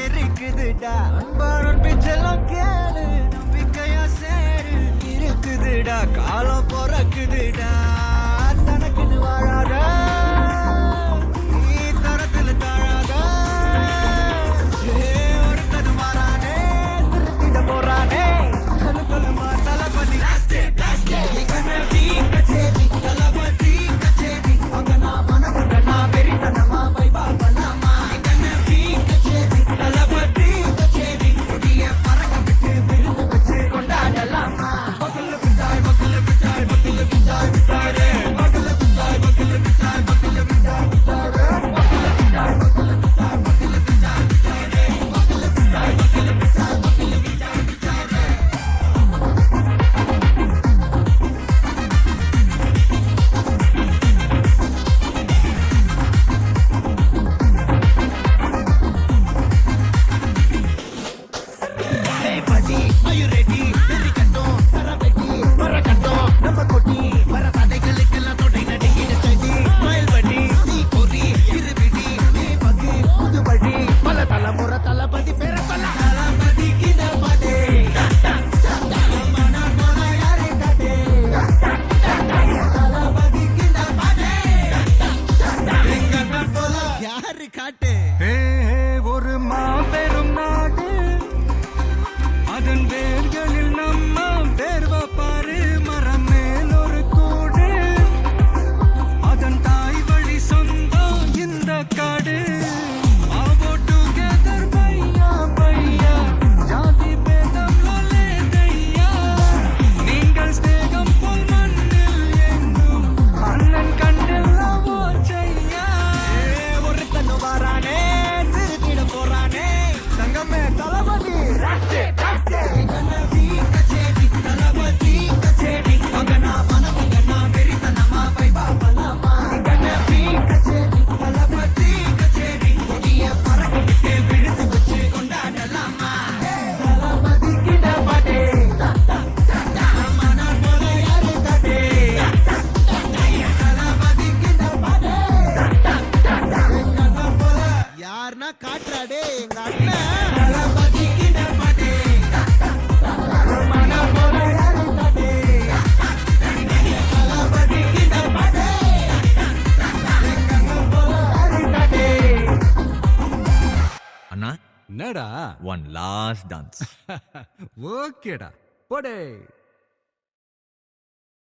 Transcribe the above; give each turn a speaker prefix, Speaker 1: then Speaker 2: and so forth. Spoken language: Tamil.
Speaker 1: இருக்குதுடா அன்பான பிச்செல்லாம் கேளு நம்பிக்கையா சேரு இருக்குதுடா காலம் பிறக்குதுடா தனக்குன்னு வாழாத நீ தரத்துல தாழாத ஒருத்தது மாறானே திருத்திட போறானே கலுமா தளபதி கச்சேரி தளபதி கச்சேரி அங்கனா மனமுடனா வெறித்தனமா வைபா பண்ணாமா கச்சேரி தளபதி கச்சேரி கொடிய பறக்க விட்டு விருந்து வச்சு கொண்டாடலாமா பக்கல்ல பிட்டாய் பக்கல்ல பிட்டாய் பக்கல்ல பிட்டாய் பிட்டாரே பக்கல்ல பிட்டாய் பக்கல்ல பிட்டாய் பக்கல்ல பிட்டாய் பிட்டாரே பக்கல்ல பிட்டாய் பக்கல்ல பிட்டாய் பக்கல்ல பிட்டாய் பிட்டாரே பக்கல்ல பிட்டாய் பக்கல்ல பிட்டாய் பக்கல்ல பிட்டாய் பிட்டாரே Hey buddy, are you ready? Irikattom, Saraveti, Marakattom, Namma Koti, Varathadegalukkellam thodai nadigira steady. Smile buddy, nee kori, iruvidi, nee pagi, pudu vadi, pala talamura talapati pera solla. Talapati kinda pade, mana mona yare kade, talapati kinda pade, linga pola yaru kaate. Hey ஒரு மாபெரும் நாடு அதன் வேர்களில் நம்ம வேர்வ பாரு மரம் மேல் ஒரு கூடு அதன் தாய் வழி சொந்தம் இந்த காடு டுகெதர் பையா பையா ஜாதி பேதம் லோலே தையா நீங்கள் ஸ்நேகம் போல் மண்ணில் எங்கும் அண்ணன் கண்டெல்லாம் ஓச்சையா ஒரு கண்ணு வாரானே திருத்திட போறானே தங்கமே தளபதி கச்சேரி தளபதி கச்சேரி அங்கனா மனமுடனா வெறித்தனமா வைபா பண்ணாமா கச்சேரி தளபதி கச்சேரி கொடிய பறக்க விட்டு விழுந்து வச்சு கொண்டாடலாமா தளபதி கிட்ட பாட்டே மன போல யாரு காட்டே தளபதி கிட்ட பாட்டே எங்க போல யாருன்னா காட்டுறாடே எங்க அண்ணன் தளபதி கிட்ட பாட்டே மன போல யாரு காட்டே தளபதி கிட்ட பாட்டே எங்க போல யாரு காட்டே
Speaker 2: அண்ணா
Speaker 3: என்னடா
Speaker 2: ஒன் லாஸ்ட் டான்ஸ்
Speaker 3: ஓகேடா போடே